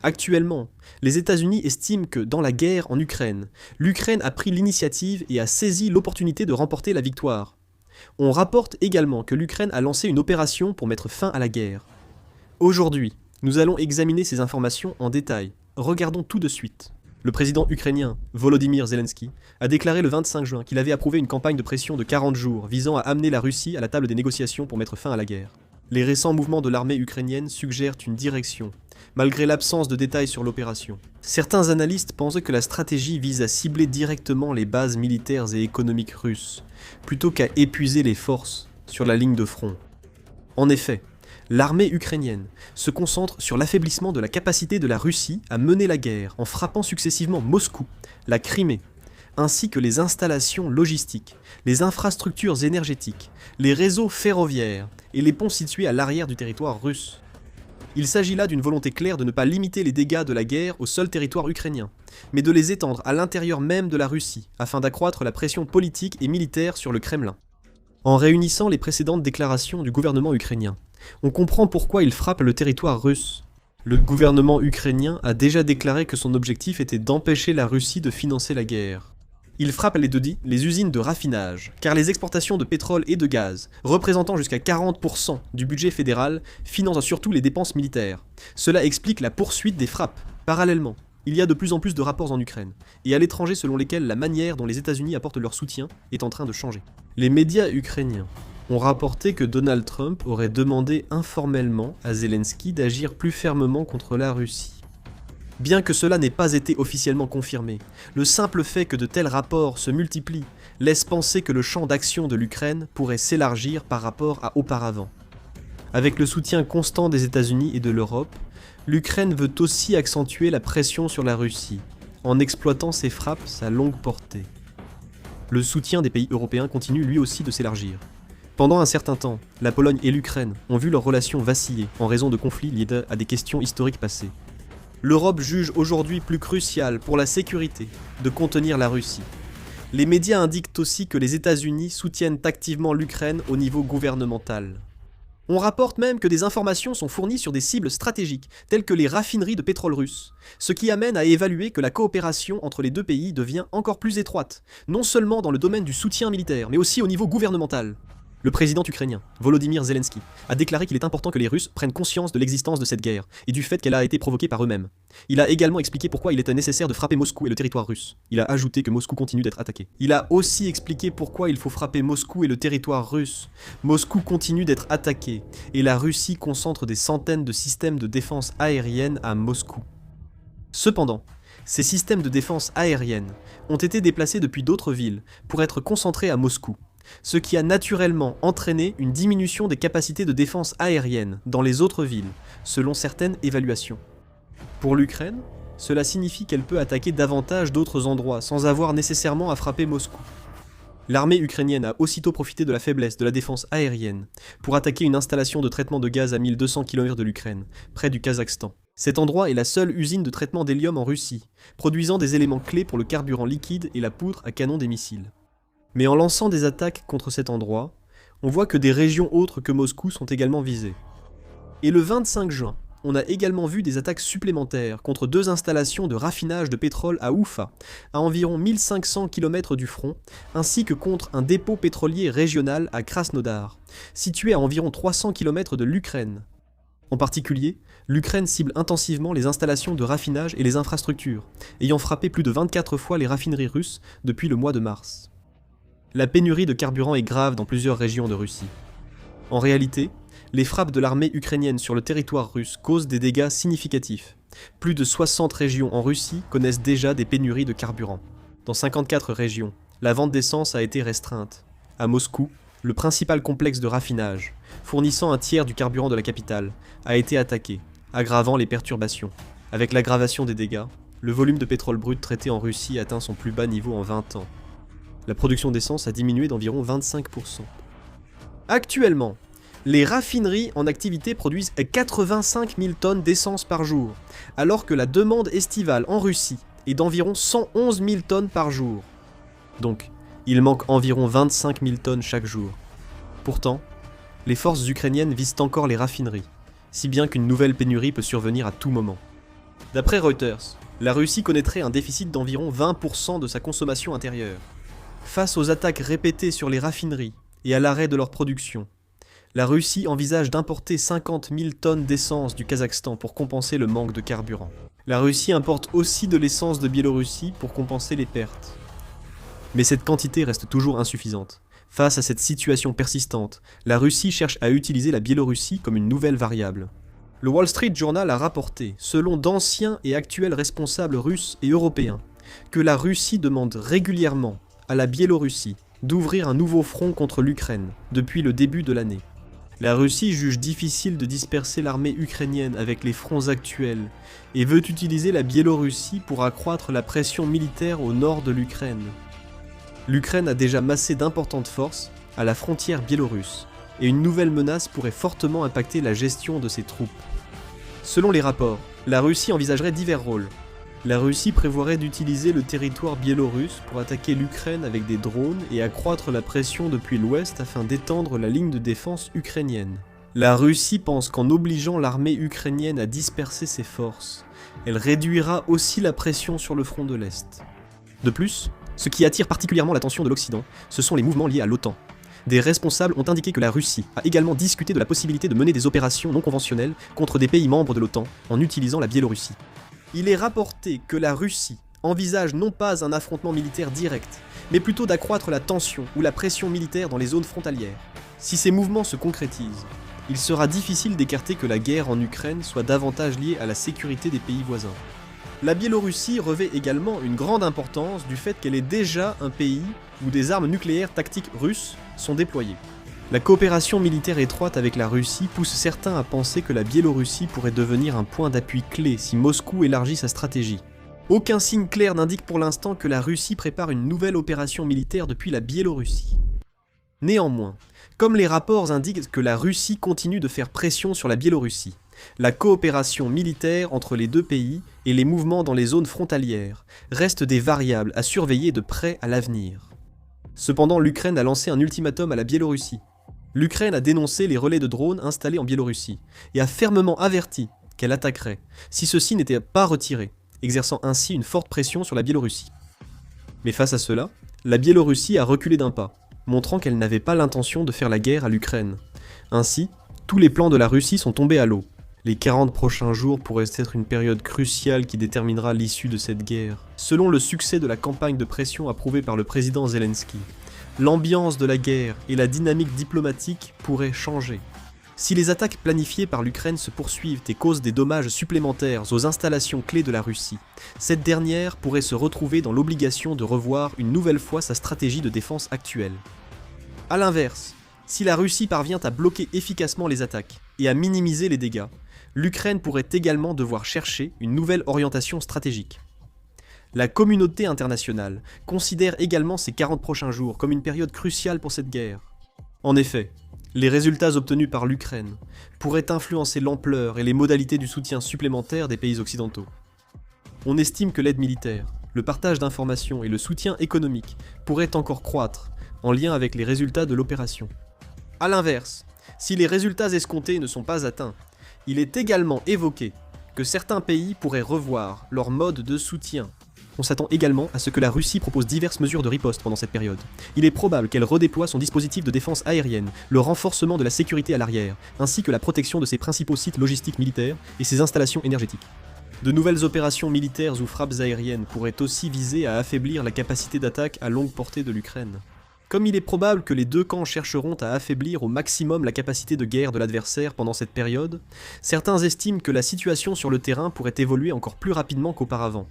Actuellement, les États-Unis estiment que dans la guerre en Ukraine, l'Ukraine a pris l'initiative et a saisi l'opportunité de remporter la victoire. On rapporte également que l'Ukraine a lancé une opération pour mettre fin à la guerre. Aujourd'hui, nous allons examiner ces informations en détail. Regardons tout de suite. Le président ukrainien, Volodymyr Zelensky, a déclaré le 25 juin qu'il avait approuvé une campagne de pression de 40 jours visant à amener la Russie à la table des négociations pour mettre fin à la guerre. Les récents mouvements de l'armée ukrainienne suggèrent une direction, malgré l'absence de détails sur l'opération. Certains analystes pensent que la stratégie vise à cibler directement les bases militaires et économiques russes, plutôt qu'à épuiser les forces sur la ligne de front. En effet, l'armée ukrainienne se concentre sur l'affaiblissement de la capacité de la Russie à mener la guerre en frappant successivement Moscou, la Crimée, ainsi que les installations logistiques, les infrastructures énergétiques, les réseaux ferroviaires et les ponts situés à l'arrière du territoire russe. Il s'agit là d'une volonté claire de ne pas limiter les dégâts de la guerre au seul territoire ukrainien, mais de les étendre à l'intérieur même de la Russie, afin d'accroître la pression politique et militaire sur le Kremlin. En réunissant les précédentes déclarations du gouvernement ukrainien, on comprend pourquoi il frappe le territoire russe. Le gouvernement ukrainien a déjà déclaré que son objectif était d'empêcher la Russie de financer la guerre. Il frappe les usines de raffinage, car les exportations de pétrole et de gaz, représentant jusqu'à 40% du budget fédéral, financent surtout les dépenses militaires. Cela explique la poursuite des frappes. Parallèlement, il y a de plus en plus de rapports en Ukraine, et à l'étranger selon lesquels la manière dont les États-Unis apportent leur soutien est en train de changer. Les médias ukrainiens ont rapporté que Donald Trump aurait demandé informellement à Zelensky d'agir plus fermement contre la Russie. Bien que cela n'ait pas été officiellement confirmé, le simple fait que de tels rapports se multiplient laisse penser que le champ d'action de l'Ukraine pourrait s'élargir par rapport à auparavant. Avec le soutien constant des États-Unis et de l'Europe, l'Ukraine veut aussi accentuer la pression sur la Russie, en exploitant ses frappes à longue portée. Le soutien des pays européens continue lui aussi de s'élargir. Pendant un certain temps, la Pologne et l'Ukraine ont vu leurs relations vaciller en raison de conflits liés à des questions historiques passées. L'Europe juge aujourd'hui plus crucial pour la sécurité de contenir la Russie. Les médias indiquent aussi que les États-Unis soutiennent activement l'Ukraine au niveau gouvernemental. On rapporte même que des informations sont fournies sur des cibles stratégiques, telles que les raffineries de pétrole russes, ce qui amène à évaluer que la coopération entre les deux pays devient encore plus étroite, non seulement dans le domaine du soutien militaire, mais aussi au niveau gouvernemental. Le président ukrainien, Volodymyr Zelensky, a déclaré qu'il est important que les Russes prennent conscience de l'existence de cette guerre et du fait qu'elle a été provoquée par eux-mêmes. Il a également expliqué pourquoi il était nécessaire de frapper Moscou et le territoire russe. Il a ajouté que Moscou continue d'être attaqué. Il a aussi expliqué pourquoi il faut frapper Moscou et le territoire russe. Moscou continue d'être attaqué et la Russie concentre des centaines de systèmes de défense aérienne à Moscou. Cependant, ces systèmes de défense aérienne ont été déplacés depuis d'autres villes pour être concentrés à Moscou, ce qui a naturellement entraîné une diminution des capacités de défense aérienne dans les autres villes, selon certaines évaluations. Pour l'Ukraine, cela signifie qu'elle peut attaquer davantage d'autres endroits sans avoir nécessairement à frapper Moscou. L'armée ukrainienne a aussitôt profité de la faiblesse de la défense aérienne pour attaquer une installation de traitement de gaz à 1200 km de l'Ukraine, près du Kazakhstan. Cet endroit est la seule usine de traitement d'hélium en Russie, produisant des éléments clés pour le carburant liquide et la poudre à canon des missiles. Mais en lançant des attaques contre cet endroit, on voit que des régions autres que Moscou sont également visées. Et le 25 juin, on a également vu des attaques supplémentaires contre deux installations de raffinage de pétrole à Oufa, à environ 1500 km du front, ainsi que contre un dépôt pétrolier régional à Krasnodar, situé à environ 300 km de l'Ukraine. En particulier, l'Ukraine cible intensivement les installations de raffinage et les infrastructures, ayant frappé plus de 24 fois les raffineries russes depuis le mois de mars. La pénurie de carburant est grave dans plusieurs régions de Russie. En réalité, les frappes de l'armée ukrainienne sur le territoire russe causent des dégâts significatifs. Plus de 60 régions en Russie connaissent déjà des pénuries de carburant. Dans 54 régions, la vente d'essence a été restreinte. À Moscou, le principal complexe de raffinage, fournissant un tiers du carburant de la capitale, a été attaqué, aggravant les perturbations. Avec l'aggravation des dégâts, le volume de pétrole brut traité en Russie atteint son plus bas niveau en 20 ans. La production d'essence a diminué d'environ 25%. Actuellement, les raffineries en activité produisent 85 000 tonnes d'essence par jour, alors que la demande estivale en Russie est d'environ 111 000 tonnes par jour. Donc, il manque environ 25 000 tonnes chaque jour. Pourtant, les forces ukrainiennes visent encore les raffineries, si bien qu'une nouvelle pénurie peut survenir à tout moment. D'après Reuters, la Russie connaîtrait un déficit d'environ 20% de sa consommation intérieure. Face aux attaques répétées sur les raffineries et à l'arrêt de leur production, la Russie envisage d'importer 50 000 tonnes d'essence du Kazakhstan pour compenser le manque de carburant. La Russie importe aussi de l'essence de Biélorussie pour compenser les pertes. Mais cette quantité reste toujours insuffisante. Face à cette situation persistante, la Russie cherche à utiliser la Biélorussie comme une nouvelle variable. Le Wall Street Journal a rapporté, selon d'anciens et actuels responsables russes et européens, que la Russie demande régulièrement à la Biélorussie d'ouvrir un nouveau front contre l'Ukraine depuis le début de l'année. La Russie juge difficile de disperser l'armée ukrainienne avec les fronts actuels et veut utiliser la Biélorussie pour accroître la pression militaire au nord de l'Ukraine. L'Ukraine a déjà massé d'importantes forces à la frontière biélorusse et une nouvelle menace pourrait fortement impacter la gestion de ses troupes. Selon les rapports, la Russie envisagerait divers rôles. La Russie prévoirait d'utiliser le territoire biélorusse pour attaquer l'Ukraine avec des drones et accroître la pression depuis l'ouest afin d'étendre la ligne de défense ukrainienne. La Russie pense qu'en obligeant l'armée ukrainienne à disperser ses forces, elle réduira aussi la pression sur le front de l'Est. De plus, ce qui attire particulièrement l'attention de l'Occident, ce sont les mouvements liés à l'OTAN. Des responsables ont indiqué que la Russie a également discuté de la possibilité de mener des opérations non conventionnelles contre des pays membres de l'OTAN en utilisant la Biélorussie. Il est rapporté que la Russie envisage non pas un affrontement militaire direct, mais plutôt d'accroître la tension ou la pression militaire dans les zones frontalières. Si ces mouvements se concrétisent, il sera difficile d'écarter que la guerre en Ukraine soit davantage liée à la sécurité des pays voisins. La Biélorussie revêt également une grande importance du fait qu'elle est déjà un pays où des armes nucléaires tactiques russes sont déployées. La coopération militaire étroite avec la Russie pousse certains à penser que la Biélorussie pourrait devenir un point d'appui clé si Moscou élargit sa stratégie. Aucun signe clair n'indique pour l'instant que la Russie prépare une nouvelle opération militaire depuis la Biélorussie. Néanmoins, comme les rapports indiquent que la Russie continue de faire pression sur la Biélorussie, la coopération militaire entre les deux pays et les mouvements dans les zones frontalières restent des variables à surveiller de près à l'avenir. Cependant, l'Ukraine a lancé un ultimatum à la Biélorussie. L'Ukraine a dénoncé les relais de drones installés en Biélorussie et a fermement averti qu'elle attaquerait si ceux-ci n'étaient pas retirés, exerçant ainsi une forte pression sur la Biélorussie. Mais face à cela, la Biélorussie a reculé d'un pas, montrant qu'elle n'avait pas l'intention de faire la guerre à l'Ukraine. Ainsi, tous les plans de la Russie sont tombés à l'eau. Les 40 prochains jours pourraient être une période cruciale qui déterminera l'issue de cette guerre. Selon le succès de la campagne de pression approuvée par le président Zelensky, l'ambiance de la guerre et la dynamique diplomatique pourraient changer. Si les attaques planifiées par l'Ukraine se poursuivent et causent des dommages supplémentaires aux installations clés de la Russie, cette dernière pourrait se retrouver dans l'obligation de revoir une nouvelle fois sa stratégie de défense actuelle. A l'inverse, si la Russie parvient à bloquer efficacement les attaques et à minimiser les dégâts, l'Ukraine pourrait également devoir chercher une nouvelle orientation stratégique. La communauté internationale considère également ces 40 prochains jours comme une période cruciale pour cette guerre. En effet, les résultats obtenus par l'Ukraine pourraient influencer l'ampleur et les modalités du soutien supplémentaire des pays occidentaux. On estime que l'aide militaire, le partage d'informations et le soutien économique pourraient encore croître en lien avec les résultats de l'opération. A l'inverse, si les résultats escomptés ne sont pas atteints, il est également évoqué que certains pays pourraient revoir leur mode de soutien. On s'attend également à ce que la Russie propose diverses mesures de riposte pendant cette période. Il est probable qu'elle redéploie son dispositif de défense aérienne, le renforcement de la sécurité à l'arrière, ainsi que la protection de ses principaux sites logistiques militaires et ses installations énergétiques. De nouvelles opérations militaires ou frappes aériennes pourraient aussi viser à affaiblir la capacité d'attaque à longue portée de l'Ukraine. Comme il est probable que les deux camps chercheront à affaiblir au maximum la capacité de guerre de l'adversaire pendant cette période, certains estiment que la situation sur le terrain pourrait évoluer encore plus rapidement qu'auparavant.